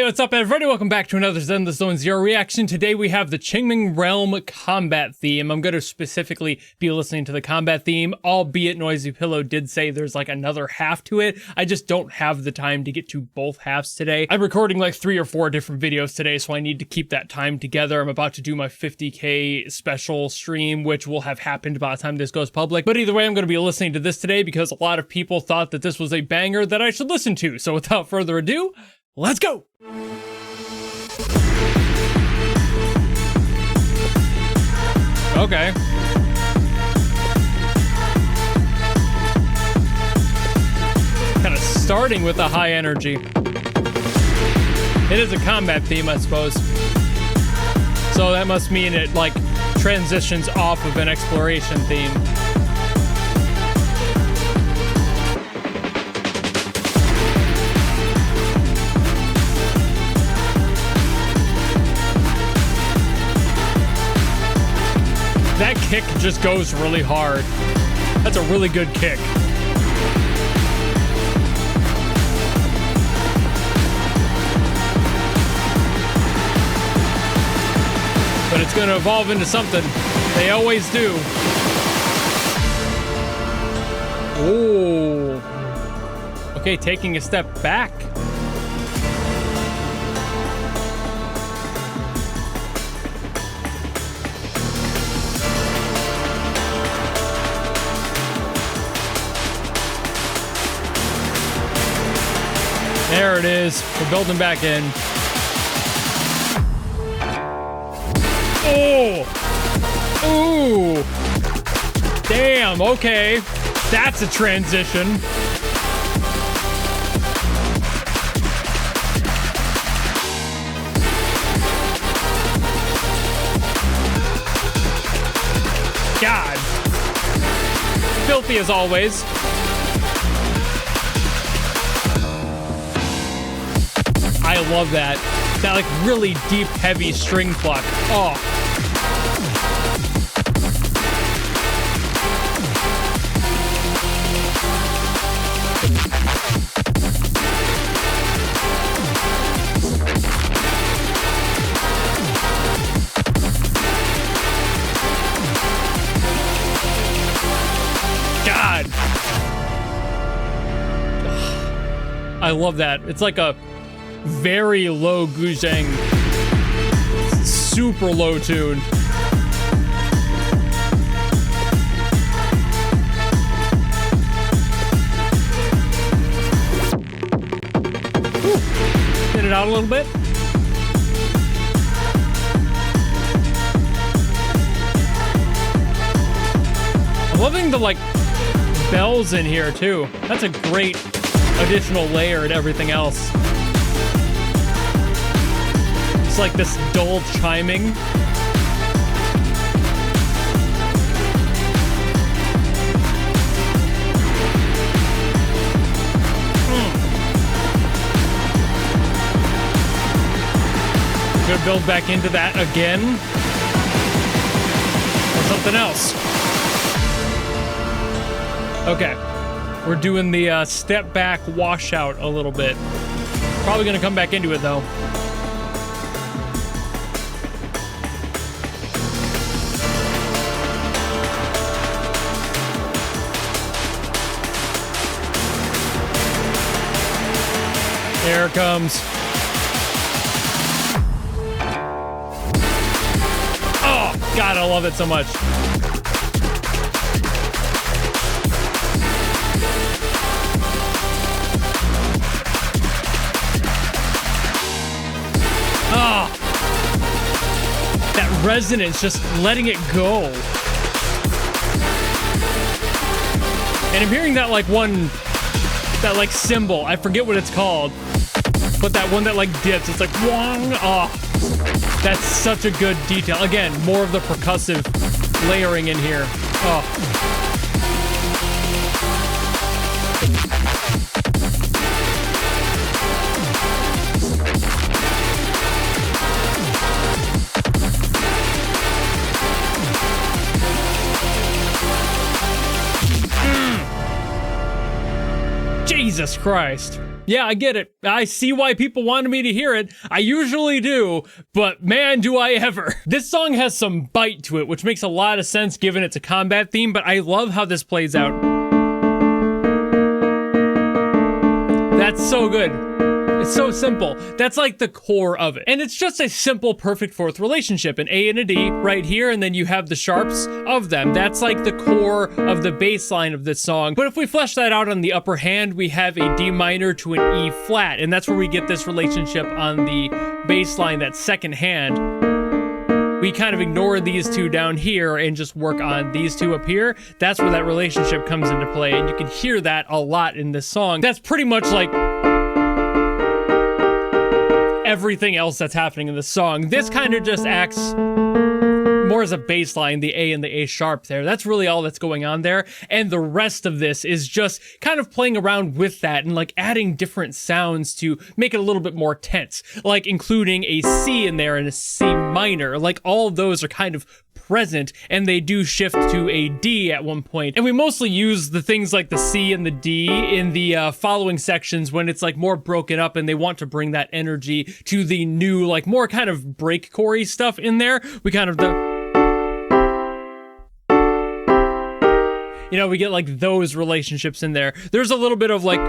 Hey, what's up everybody? Welcome back to another Zenless Zone Zero reaction. Today we have the Qingming Realm combat theme. I'm going to specifically be listening to the combat theme, albeit Noisy Pillow did say there's like another half to it. I just don't have the time to get to both halves today. I'm recording like 3 or 4 different videos today, so I need to keep that time together. I'm about to do my 50K special stream, which will have happened by the time this goes public. But either way, I'm going to be listening to this today because a lot of people thought that this was a banger that I should listen to. So without further ado, let's go! Okay. Kind of starting with a high energy. It is a combat theme, I suppose. So that must mean it, like, transitions off of an exploration theme. That kick just goes really hard. That's a really good kick. But it's going to evolve into something. They always do. Ooh. Okay, taking a step back. There it is. We're building back in. Oh! Ooh! Damn, okay. That's a transition. God. Filthy as always. I love that. That like really deep, heavy string pluck. Oh. God. I love that. It's like a very low Guzheng, super low tune. Whew. Get it out a little bit. I'm loving the like bells in here too. That's a great additional layer to everything else. It's like this dull chiming. Gonna build back into that again. Or something else. Okay. We're doing the step back washout a little bit. Probably gonna come back into it though. There it comes. Oh, God, I love it so much. Oh, that resonance, just letting it go. And I'm hearing that like that like cymbal, I forget what it's called. But that one that like dips, it's like wong. Oh, that's such a good detail. Again, more of the percussive layering in here. Oh. Jesus Christ. Yeah, I get it. I see why people wanted me to hear it. I usually do, but man, do I ever. This song has some bite to it, which makes a lot of sense given it's a combat theme, but I love how this plays out. That's so good. It's so simple. That's like the core of it. And it's just a simple perfect fourth relationship, an A and a D right here, and then you have the sharps of them. That's like the core of the bass line of this song. But if we flesh that out on the upper hand, we have a D minor to an E flat, and that's where we get this relationship on the bass line, that second hand. We kind of ignore these two down here and just work on these two up here. That's where that relationship comes into play, and you can hear that a lot in this song. That's pretty much like everything else that's happening in the song. This kind of just acts more as a bass line, the A and the A sharp there. That's really all that's going on there. And the rest of this is just kind of playing around with that and like adding different sounds to make it a little bit more tense, like including a C in there and a C minor. Like all of those are kind of present, and they do shift to a D at one point. And we mostly use the things like the C and the D in the following sections when it's like more broken up and they want to bring that energy to the new, like more kind of breakcore-y stuff in there. We kind of you know, we get like those relationships in there. There's a little bit of like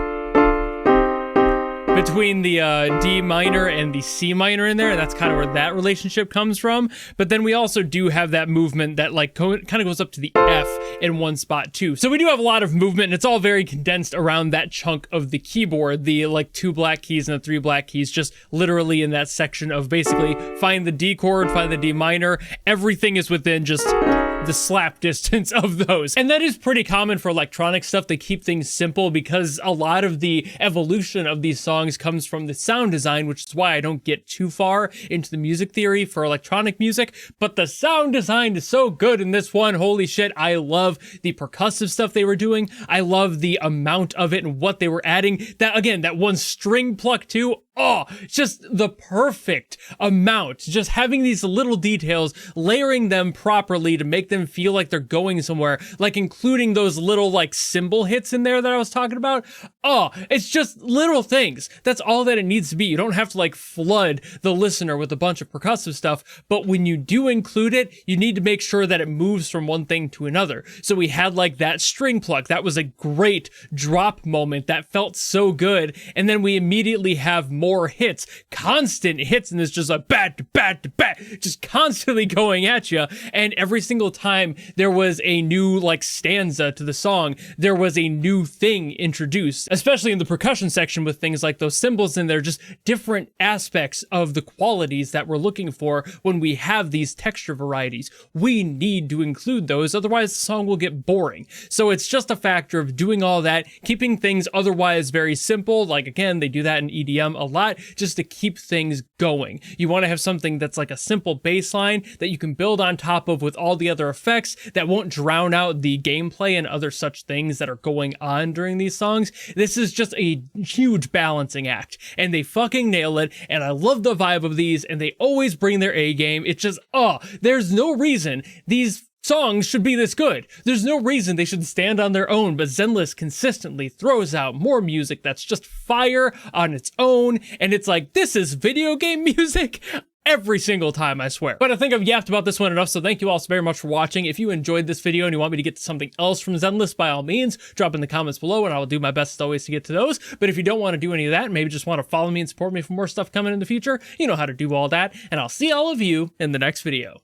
between the D minor and the C minor in there, and that's kind of where that relationship comes from. But then we also do have that movement that like kind of goes up to the F in one spot too. So we do have a lot of movement, and it's all very condensed around that chunk of the keyboard, the like 2 black keys and the 3 black keys, just literally in that section of basically find the D chord, find the D minor. Everything is within just the slap distance of those. And that is pretty common for electronic stuff. They keep things simple because a lot of the evolution of these songs comes from the sound design, which is why I don't get too far into the music theory for electronic music. But the sound design is so good in this one. Holy shit. I love the percussive stuff they were doing. I love the amount of it and what they were adding. That, again, that one string pluck too. Oh, just the perfect amount. Just having these little details, layering them properly to make them feel like they're going somewhere, like including those little like cymbal hits in there that I was talking about. Oh, it's just little things. That's all that it needs to be. You don't have to like flood the listener with a bunch of percussive stuff, but when you do include it, you need to make sure that it moves from one thing to another. So we had like that string pluck. That was a great drop moment that felt so good. And then we immediately have more hits, constant hits, and it's just like bat to bat to bat, just constantly going at you. And every single time there was a new like stanza to the song, there was a new thing introduced, especially in the percussion section with things like those cymbals in there, just different aspects of the qualities that we're looking for when we have these texture varieties. We need to include those, otherwise the song will get boring. So it's just a factor of doing all that, keeping things otherwise very simple. Like again, they do that in EDM a lot, just to keep things going. You want to have something that's like a simple bass line that you can build on top of with all the other effects that won't drown out the gameplay and other such things that are going on during these songs. This is just a huge balancing act, and they fucking nail it, and I love the vibe of these, and they always bring their A game. It's just, oh, there's no reason these songs should be this good. There's no reason they should stand on their own, but Zenless consistently throws out more music that's just fire on its own, and it's like, this is video game music every single time, I swear. But I think I've yapped about this one enough, so thank you all so very much for watching. If you enjoyed this video and you want me to get to something else from Zenless, by all means, drop in the comments below, and I will do my best as always to get to those. But if you don't want to do any of that, maybe just want to follow me and support me for more stuff coming in the future, you know how to do all that, and I'll see all of you in the next video.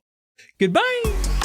Goodbye!